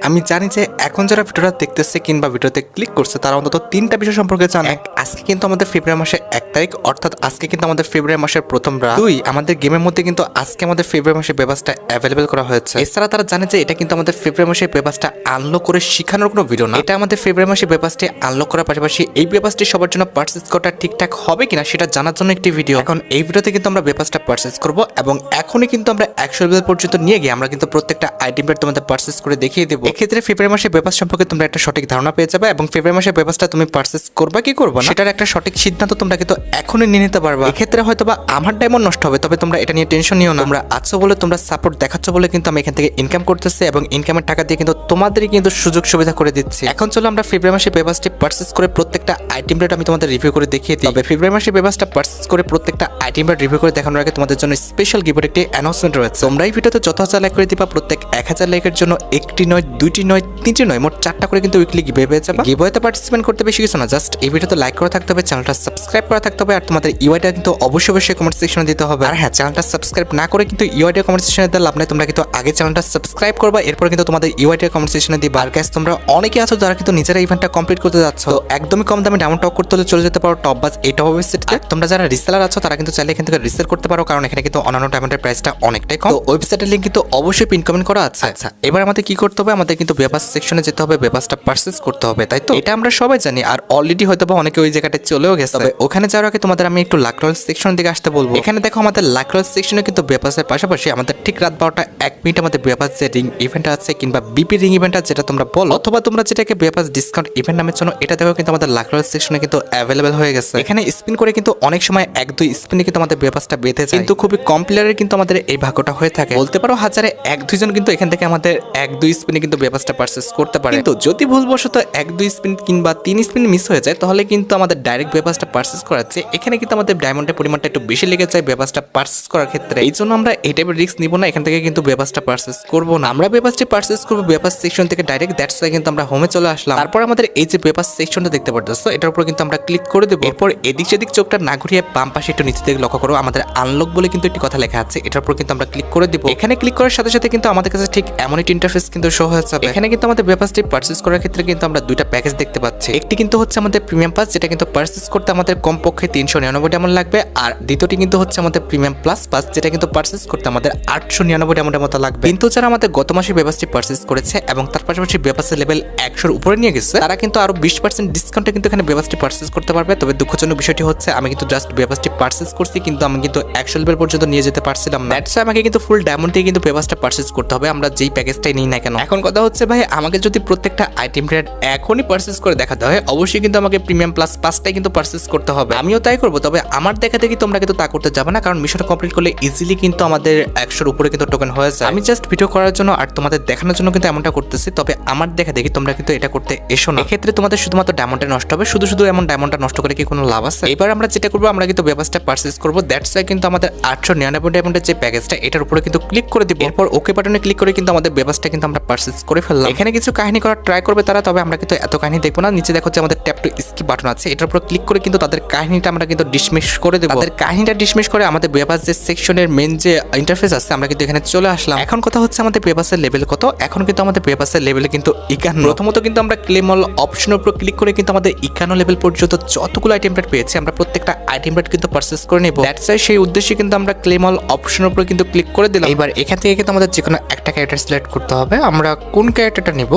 আমি জানি যে এখন যারা ভিডিওটা দেখতেছে কিংবা ভিডিওতে ক্লিক করছে তারা অন্তত তিনটা বিষয় সম্পর্কে জানে। আজকে কিন্তু আমাদের ফেব্রুয়ারি মাসের 1 তারিখ, অর্থাৎ আজকে কিন্তু আমাদের ফেব্রুয়ারি মাসের প্রথম রাত। দুই, আমাদের গেমের মধ্যে কিন্তু আজকে আমাদের ফেব্রুয়ারি মাসের পেপারসটা অ্যাভেলেবেল করা হয়েছে। এছাড়া তারা জানে যে এটা কিন্তু আমাদের ফেব্রুয়ারি মাসের পেপারসটা আনলক করে শেখানোর কোনো ভিডিও না, এটা আমাদের ফেব্রুয়ারি মাসের পেপারসটি আনলক করার পাশাপাশি এই পেপারসটি সবার জন্য পারচেজ করাটা ঠিকঠাক হবে কিনা সেটা জানার জন্য একটি ভিডিও। এখন এই ভিডিওতে কিন্তু আমরা পেপারসটা পারচেজ করব এবং এখনই কিন্তু আমরা 100 লেভেল পর্যন্ত নিয়ে গিয়ে আমরা কিন্তু প্রত্যেকটা আইটেম তোমাদের পারচেজ করে দেখিয়ে দেবো। এক্ষেত্রে ফেব্রুয়ারি মাসের পেপার সম্পর্কে তোমরা একটা সঠিক ধারণা পেয়ে যাবে এবং ফেব্রুয়ারি মাসের পেপারসটা তুমি পারচেজ করবা কি করবা না সেটার একটা সঠিক সিদ্ধান্ত তোমরা কিন্তু এখনই নিয়ে নিতে পারবা। এক্ষেত্রে হয়তো বা আমার ডায়মন্ড নষ্ট হবে, তবে তোমরা এটা নিয়ে টেনশন নিও না। তোমরা আছো বলে, তোমরা সাপোর্ট দেখাচ্ছ বলে কিন্তু আমি এখান থেকে ইনকাম করতেছি এবং ইনকামের টাকা দিয়ে কিন্তু তোমাদেরই কিন্তু সুযোগ সুবিধা করে দিচ্ছি। এখন চলো আমরা ফেব্রুয়ারি মাসের পেপারসটি পারচেজ করে প্রত্যেকটা আইটেম রেট আমি তোমাদের রিভিউ করে দেখিয়ে দিই। তবে ফেব্রুয়ারি মাসের পেপারসটা পারচেজ করে প্রত্যেকটা আইটেম রেট রিভিউ করে দেখানোর আগে তোমাদের জন্য স্পেশাল গিফটের একটি অ্যানাউন্সমেন্ট রয়েছে। তোমরা এই ভিডিওতে যত হাজার লাইক করে দিবা, প্রত্যেক 1000 লাইকের জন্য একটি নয়, দুইটি নয়, তিনটি নয়, মোট 4টা করে কিন্তু উইকলি গিভওয়ে পেয়ে যাবে। গিভওয়েতে পার্টিসিপেট করতে বেশি কিছু না, জাস্ট এই ভিডিওতে লাইক করা থাকতে হবে, চ্যানেলটা সাবস্ক্রাইব করা থাকতে হবে আর তোমাদের ইউআইডিটা কিন্তু অবশ্যই কমেন্ট সেকশনে দিতে হবে। আর হ্যাঁ, চ্যানেলটা সাবস্ক্রাইব না করে কিন্তু ইউআইডি কমেন্ট সেকশনে দিতে লাভ নাই, তোমরা কিন্তু আগে চ্যানেলটা সাবস্ক্রাইব করবা, এরপর কিন্তু তোমাদের ইউআইডি কমেন্ট সেকশনে দিবা। আর গাইস, তোমরা অনেকে আছো যারা কিন্তু নিজেরা ইভেন্টটা কমপ্লিট করতে যাচ্ছ, তো একদমই কম দামে ডায়মন্ড টপ করতে হলে চলে যেতে পারো টপ বাস এই টপ ওয়েবসাইটে। তোমরা যারা রিসেলার আছো তারা কিন্তু চাইলে এখান থেকে রিসেল করতে পারো, কারণ এখানে কিন্তু অন্যান্য ডায়মন্ডের প্রাইসটা অনেকটাই কম। তো ওয়েবসাইটের লিংক কিন্তু অবশ্যই পিন কমেন্ট করা আছে। আচ্ছা, এবার আমাদের কি করতে হবে, আমাদের কিন্তু পেপার সেকশনে যেতে হবে, পেপারসটা পারচেজ করতে হবে, তাই তো? এটা আমরা সবাই জানি আর অলরেডি হয়তো বা অনেকে ওই জায়গাটা চলেও গেছে। তবে ওখানে যাওয়ার আগে তোমাদের আমি একটু লাক রয়্যাল সেকশন দিকে আসতে বলবো। এখানে দেখো আমাদের লাক রয়্যাল সেকশনে কিন্তু পেপারসের পাশাপাশি আমাদের ঠিক রাত 12টা 1 মিনিট আমাদের পেপারস যে রিং ইভেন্ট আছে কিংবা বিপি রিং ইভেন্ট আছে যেটা তোমরা বলো, অথবা তোমরা যেটাকে পেপারস ডিসকাউন্ট ইভেন্ট নামে চেনো, এটা দেখো কিন্তু আমাদের লাক রয়্যাল সেকশনে কিন্তু অ্যাভেলেবেল হয়ে গেছে। এখানে স্পিন করে কিন্তু অনেক সময় 1-2 স্পিনে কিন্তু আমাদের পেপারসটা বেঁধে যায়, কিন্তু খুবই কম প্লেয়ারের কিন্তু আমাদের এই ভাগ্যটা হয়ে থাকে। বলতে পারো হাজারে 1-2 জন কিন্তু এখান থেকে আমাদের 1-2 স্পিনে কিন্তু পেপারসটা পারচেজ করতে পারে। কিন্তু যদি ভুলবশত 1-2 স্পিন কিংবা 3 স্পিন মিস হয়ে যায়, তাহলে কিন্তু আমাদের ডাইরেক্ট পেপারসটা পারচেজ করাচ্ছে এখানে কিন্তু আমাদের ডায়মন্ডের পরিমাণটা একটু বেশি লেগে যায় পেপারসটা পারচেজ করার ক্ষেত্রে। এই জন্য আমরা এই টাইপের রিস্ক নিব না, এখান থেকে কিন্তু পেপারসটা পারচেজ করবো না। আমরা পেপারসটি পারচেজ করবো পেপার সেকশন থেকে ডাইরেক্ট, দ্যাটস ওয়াই কিন্তু আমরা হোমে চলে আসলাম। তারপর আমাদের এই যে পেপার সেকশনটা দেখতে পারতেছো, এটার উপর কিন্তু আমরা ক্লিক করে দেবো। এরপর এদিক সেদিক চোখটা না ঘুরিয়ে বাম পাশে একটু নিচে দিকে লক্ষ্য করো, আমাদের আনলক বলে কিন্তু একটি কথা লেখা আছে, এটার উপর কিন্তু আমরা ক্লিক করে দিব। এখানে ক্লিক করার সাথে সাথে কিন্তু আমাদের কাছে ঠিক এমন একটি ইন্টারফেস কিন্তু শো হয়ে যাবে। এখানে কিন্তু আমাদের পেপারসটি পারচেজ করার ক্ষেত্রে কিন্তু আমরা দুইটা প্যাকেজ দেখতে পাচ্ছি। একটি কিন্তু হচ্ছে আমাদের প্রিমিয়াম পাস, যেটা কিন্তু পারচেজ করতে আমাদের কমপক্ষে 399 ডায়মন্ড লাগবে, আর দ্বিতীয়টি কিন্তু হচ্ছে আমাদের প্রিমিয়াম প্লাস পাস, যেটা কিন্তু পারচেজ করতে আমাদের 899 ডায়মন্ডের মতো লাগবে। কিন্তু যারা আমাদের গত মাসে পেপারসটি পারচেজ করেছে এবং তার পাশাপাশি পেপারসের লেভেল 100-র উপরে নিয়ে গেছে, তারা কিন্তু আরো 20% ডিসকাউন্টে কিন্তু এখানে পেপারসটি পারচেজ করতে পারবে। তবে দুঃখজনক বিষয়টি হচ্ছে আমি কিন্তু জাস্ট পেপারসটি পারচেজ করছি, কিন্তু আমি কিন্তু 100 লেভেল পর্যন্ত নিয়ে যেতে পারছিলাম না। দ্যাটস আমাকে কিন্তু ফুল ডায়মন্ড দিয়ে কিন্তু পেপারসটা পারচেজ করতে হবে, আমরা যেই প্যাকেজটাই নিই না কেন। এখন কথা হচ্ছে ভাই, আমাকে যদি প্রত্যেকটা আইটেম রেট এখনই পারচেজ করে দেখাতে হয়, অবশ্যই কিন্তু আমাকে প্রিমিয়াম প্লাস পাসটাই কিন্তু পারচেজ করতে হবে। আমিও তাই করবো, তবে আমার দেখা দেখি তোমরা কিন্তু তা করতে যাবে না, কারণ মিশনটা কমপ্লিট করলে ইজিলি কিন্তু আমাদের 100-র উপরে কিন্তু টোকেন হয়ে যায়। আমি জাস্ট ভিডিও করার জন্য আর তোমাদের দেখানোর জন্য কিন্তু এমনটা করতেছি, তবে আমার দেখা দেখি তোমরা কিন্তু এটা করতে এসো না। এক্ষেত্রে তোমাদের শুধুমাত্র ডায়মন্ডটা নষ্ট হবে, শুধু এমন ডায়মন্ডটা নষ্ট করে কি কোনো লাভ আছে? এবার আমরা যেটা করবো, আমরা কিন্তু পেপারসটা পারচেজ করবো, দ্যাটস ওয়াই কিন্তু আমাদের 899 ডায়মন্ডের যে প্যাকেজটা, এটার উপরে কিন্তু ক্লিক করে দিব। এরপর ওকে বাটনে ক্লিক করে কিন্তু আমাদের পেপারসটা কিন্তু আমরা পারচেজ করে ফেললাম। এখানে কিছু কাহিনী করার ট্রাই করবে তারা, তবে আমরা কিন্তু এত কাহিনী দেখবো না। নিচে দেখো যে আমাদের ট্যাপ টু স্কিপ বাটন আছে, এটার উপর ক্লিক করে কিন্তু তাদের কাহিনীটা আমরা কিন্তু ডিসমিস করে দেবো। তাদের কাহিনীটা ডিসমিস করে আমাদের পেপার যে সেকশনের মেন যে ইন্টারফেস আছে, আমরা কিন্তু এখানে চলে আসলাম। এখন কথা হচ্ছে আমাদের পেপারসের লেভেল কত? এখন কিন্তু আমাদের পেপারসের লেভেল কিন্তু 51। প্রথমত কিন্তু আমরা ক্লেম অল অপশনের উপর ক্লিক করে কিন্তু আমাদের 51 লেভেল পর্যন্ত যতগুলো আইটেম রেট পেয়েছি, আমরা প্রত্যেকটা আইটেম রেট কিন্তু পারচেজ করে নেব। দ্যাটস ওয়াই সেই উদ্দেশ্যে কিন্তু আমরা ক্লেম অল অপশনের উপর কিন্তু ক্লিক করে দিলাম। এবার এখান থেকে কিন্তু আমাদের যে কোনো একটা ক্যারেক্টার সিলেক্ট করতে হবে। আমরা কোন ক্যারেক্টারটা নিব?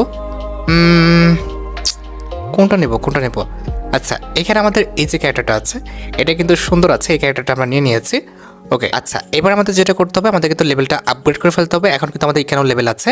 কোনটা নেব? আচ্ছা, এখানে আমাদের এই যে ক্যারেক্টারটা আছে, এটা কিন্তু সুন্দর আছে, এই ক্যারেক্টারটা আমরা নিয়ে নিয়েছি। ওকে, আচ্ছা, এবার আমাদের যেটা করতে হবে, আমাদের কিন্তু লেভেলটা আপগ্রেড করে ফেলতে হবে। এখন কিন্তু আমাদের এখানেও লেভেল আছে,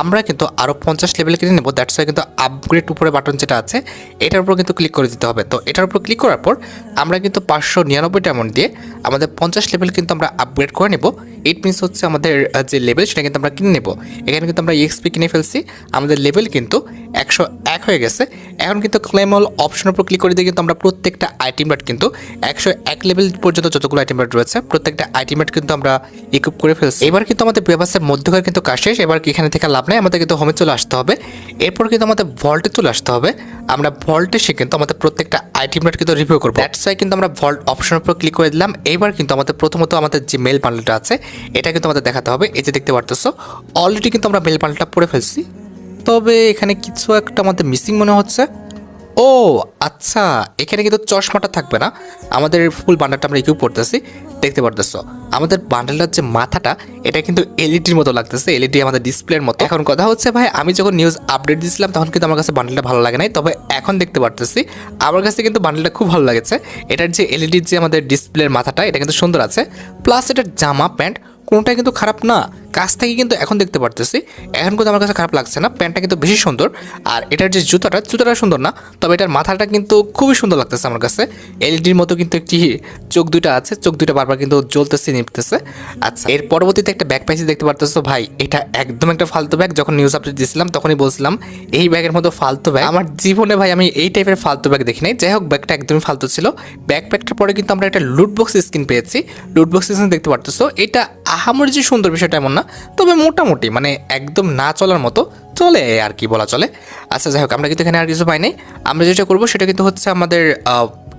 আমরা কিন্তু আরও 50 লেভেল কিনে নেবো। দ্যাটস ওয়াই কিন্তু আপগ্রেড উপরে বাটন যেটা আছে, এটার উপর কিন্তু ক্লিক করে দিতে হবে। তো এটার উপর ক্লিক করার পর আমরা কিন্তু 599 ডায়মন্ড দিয়ে আমাদের 50 লেভেল কিন্তু আমরা আপগ্রেড করে নেব। ইট মিনস হচ্ছে আমাদের যে লেভেল সেটা কিন্তু আমরা কিনে নেব। এখানে কিন্তু আমরা এক্সপি কিনে ফেলছি, আমাদের লেভেল কিন্তু 101 হয়ে গেছে। এখন কিন্তু ক্লেম অল অপশনের উপর ক্লিক করে দিয়ে কিন্তু আমরা প্রত্যেকটা আইটেম রেট কিন্তু 101 লেভেল পর্যন্ত যতগুলো আইটেম রেট রয়েছে প্রত্যেকটা আইটেম রেট কিন্তু আমরা ইকুইপ করে ফেলছি। এবার কিন্তু আমাদের পেপারসের মধ্যকার কিন্তু কাজ শেষ। এবার এখানে থেকে লাভ নাই, আমাদের কিন্তু হোমে চলে আসতে হবে। এরপর কিন্তু আমাদের ভল্টে চলে আসতে হবে। আমরা ভল্টে এসে কিন্তু আমাদের প্রত্যেকটা আইটেম রেট কিন্তু রিভিউ করবো। দ্যাটস ওয়াই কিন্তু আমরা ভল্ট অপশনের উপর ক্লিক করে দিলাম। এইবার কিন্তু আমাদের প্রথমত আমাদের যে মেল বান্ডেলটা আছে, এটা কিন্তু আমাদের দেখাতে হবে। এই যে দেখতে পারতেছো, অলরেডি কিন্তু আমরা মেল বান্ডেলটা পড়ে ফেলছি। তবে এখানে কিছু একটা আমাদের মিসিং মনে হচ্ছে। ও আচ্ছা, এখানে কিন্তু চশমাটা থাকবে না, আমাদের ফুল বান্ডেলটা আমরা ইকুইপ করতেছি। দেখতে পারতেছো আমাদের বান্ডেলটার যে মাথাটা এটা কিন্তু এলইডির মতো লাগতেছে, এলইডি আমাদের ডিসপ্লের মতো। এখন কথা হচ্ছে ভাই, আমি যখন নিউজ আপডেট দিয়েছিলাম তখন কিন্তু আমার কাছে বান্ডেলটা ভালো লাগে নাই, তবে এখন দেখতে পারতেছি আমার কাছে কিন্তু বান্ডেলটা খুব ভালো লাগেছে। এটার যে এলইডির যে আমাদের ডিসপ্লের মাথাটা এটা কিন্তু সুন্দর আছে, প্লাস এটার জামা প্যান্ট কোনোটাই কিন্তু খারাপ না। কাছ থেকে কিন্তু এখন দেখতে পারতেছি এখন কিন্তু আমার কাছে খারাপ লাগছে না, প্যান্টটা কিন্তু বেশি সুন্দর। আর এটার যে জুতাটা সুন্দর না, তবে এটার মাথাটা কিন্তু খুবই সুন্দর লাগতেছে আমার কাছে। এলইডির মতো কিন্তু একটি চোখ দুইটা আছে, চোখ দুইটা বারবার কিন্তু জ্বলতেছে নিপতেছে। আচ্ছা, এর পরবর্তীতে একটা ব্যাগ পাইছি, দেখতে পারতেছো ভাই এটা একদম একটা ফালতু ব্যাগ। যখন নিউজ আপডেট দিয়েছিলাম তখনই বলছিলাম এই ব্যাগের মতো ফালতু ব্যাগ আমার জীবনে ভাই আমি এই টাইপের ফালতু ব্যাগ দেখি নাই। যাই হোক, ব্যাগটা একদমই ফালতু ছিল। ব্যাগপ্যাকটার পরে কিন্তু আমরা একটা লুট বক্স স্কিন পেয়েছি। লুট বক্স স্কিন দেখতে পারতেছো, এটা আহামরি যে সুন্দর বিষয়টা এমন না, তবে মোটামুটি মানে একদম না চলার মতো চলে আর কি বলা চলে। আচ্ছা যাই হোক, আমরা কিন্তু এখানে আর কিছু পাই নাই। আমরা যেটা করবো সেটা কিন্তু হচ্ছে আমাদের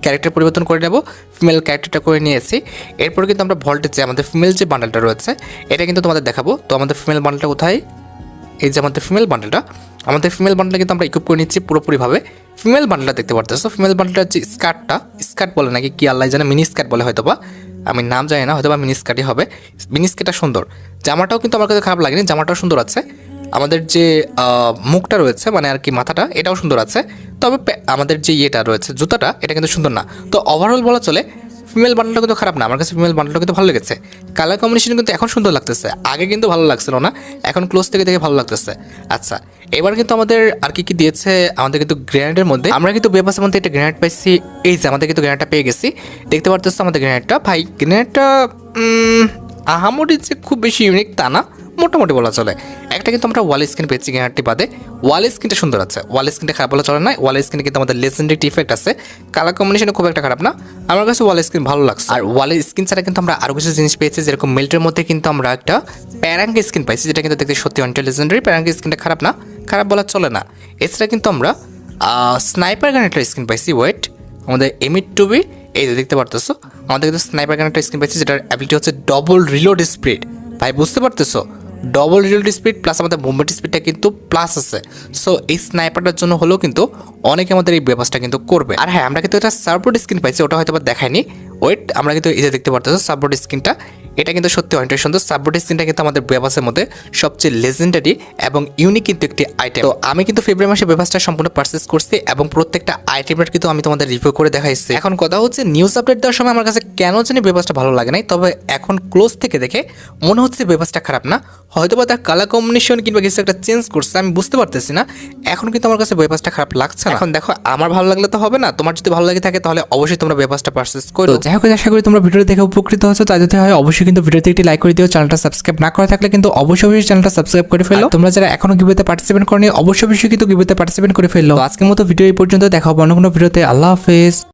ক্যারেক্টার পরিবর্তন করে নেব, ফিমেল ক্যারেক্টারটা করে নিয়েছি। এরপর কিন্তু আমরা ভল্টেজ যে আমাদের ফিমেল যে বান্ডেলটা রয়েছে এটা কিন্তু তোমাদের দেখাবো। তো আমাদের ফিমেল বান্ডেলটা কোথায়, এই যে আমাদের ফিমেল বান্ডেলটা, আমাদের ফিমেল বান্ডেলটা কিন্তু আমরা ইকুইপ করে নিচ্ছি পুরোপুরিভাবে। ফিমেল বান্ডেলটা দেখতে পারতেছো, ফিমেল বান্ডেলটার যে স্কার্ট বলে নাকি কি আল্লাহ জানে, মিনি স্কার্ট বলে হয়তো বা, আমি নাম জানি না, হয়তো বা মিনি স্কার্টই হবে। মিনি স্কার্টটা সুন্দর, জামাটাও কিন্তু আমার কাছে খারাপ লাগেনি, জামাটাও সুন্দর আছে। আমাদের যে মুখটা রয়েছে মানে আর কি মাথাটা এটাও সুন্দর আছে, তবে আমাদের যে ইয়েটা রয়েছে জুতাটা এটা কিন্তু সুন্দর না। তো ওভারঅল বলা চলে ফিমেল বান্ডেলটা কিন্তু খারাপ না, আমার কাছে ফিমেল বান্ডেলটা কিন্তু ভালো লেগেছে। কালার কম্বিনেশন কিন্তু এখন সুন্দর লাগতেছে, আগে কিন্তু ভালো লাগছিল না, এখন ক্লোজ থেকে দেখে ভালো লাগতেছে। আচ্ছা, এবার কিন্তু আমাদের আর কি কি দিয়েছে, আমাদের কিন্তু গ্রেনেডের মধ্যে আমরা কিন্তু বেপাসের মধ্যে একটা গ্রেনেড পাইছি। এই যে আমাদের কিন্তু গ্রেনেডটা পেয়ে গেছি, দেখতে পারতেছো আমাদের গ্রেনেডটা। ভাই গ্রেনেডটা আহামরি যে খুব বেশি ইউনিক তা না, মোটামুটি বলা চলে। একটা কিন্তু আমরা ওয়াল স্ক্রিন পেয়েছি গ্রেনেডটি বাদে, ওয়াল স্ক্রিনটা সুন্দর আছে, ওয়াল স্ক্রিনটা খারাপ বলা চলে না। ওয়াল স্ক্রিনে কিন্তু আমাদের লেজেন্ডারি ইফেক্ট আছে, কালার কম্বিনেশন খুব একটা খারাপ না, আমার কাছে ওয়াল স্ক্রিন ভালো লাগছে। আর ওয়াল স্ক্রিন ছাড়া কিন্তু আমরা আরও কিছু জিনিস পেয়েছি, যেরকম মেল্টের মধ্যে কিন্তু আমরা একটা প্যারাঙ্গা স্ক্রিন পাইছি, যেটা কিন্তু দেখতে সত্যি অনেকটা লেজেন্ডারি। প্যারাঙ্গা স্ক্রিনটা খারাপ না, খারাপ বলা চলে না। এছাড়া কিন্তু আমরা স্নাইপার গানের স্ক্রিন পাইছি, ওয়েট আমাদের M8-2B, এই যে দেখতে পারতেছো আমাদের কিন্তু স্নাইপার গানের স্ক্রিন পাইছি, যেটার অ্যাবিলিটি হচ্ছে ডবল রিলোড স্পিড। ভাই বুঝতে পারতেছো, ডবল রিলোড স্পিড প্লাস আমাদের মুভমেন্ট স্পিডটা কিন্তু প্লাস আছে। সো এই স্নাইপারটার জন্য হলেও কিন্তু অনেকে আমাদের এই ব্যবস্থা কিন্তু করবে। আর হ্যাঁ, আমরা কিন্তু একটা সাপোর্ট স্ক্রিন পাইছি, ওটা হয়তো বা দেখায়নি। ওয়েট, আমরা কিন্তু এই যে দেখতে পারতেছো সাপোর্ট স্ক্রিনটা, এটা কিন্তু সত্যি অনেকটা সুন্দর। সাপোর্ট স্ক্রিনটা কিন্তু আমাদের ব্যবসার মধ্যে সবচেয়ে লেজেন্ডারি এবং ইউনিক কিন্তু একটি আইটেম। তো আমি কিন্তু ফেব্রুয়ারি মাসে ব্যবসাটা সম্পূর্ণ পারচেস করছি এবং প্রত্যেকটা আইটেমের কিন্তু আমি তোমাদের রিভিউ করে দেখাইছি। এখন কথা হচ্ছে নিউজ আপডেট দেওয়ার সময় আমার কাছে কেন জানি ব্যবসাটা ভালো লাগে নাই, তবে এখন ক্লোজ থেকে দেখে মনে হচ্ছে ব্যবসাটা খারাপ না, হয়তো বা তার কালার কম্বিনেশন কিংবা কিছু একটা চেঞ্জ করছে, আমি বুঝতে পারতেছি না। এখন কিন্তু আমার কাছে ব্যবসাটা খারাপ লাগছে না। এখন দেখো, আমার ভালো লাগলে তো হবে না, তোমার যদি ভালো লাগে থাকে তাহলে অবশ্যই তোমরা ব্যবসাটা পারচেস করো। যাই হোক, আশা করি তোমরা ভিডিও দেখে উপকৃত হচ্ছো, তাই যদি হয় অবশ্যই কিন্তু ভিডিওতে একটি লাইক করে দিও। চ্যানেলটা সাবস্ক্রাইব না করা থাকলে কিন্তু অবশ্যই চ্যানেলটা সাবস্ক্রাইব করে ফেলো। তোমরা যারা এখনো গিভওয়েতে পার্টিসিপেট করনি অবশ্যই কিন্তু গিভওয়েতে পার্টিসিপেট করে ফেলো। আজকের মতো ভিডিও এই পর্যন্ত, দেখা হবে অন্য কোনো ভিডিওতে। আল্লাহ হাফেজ।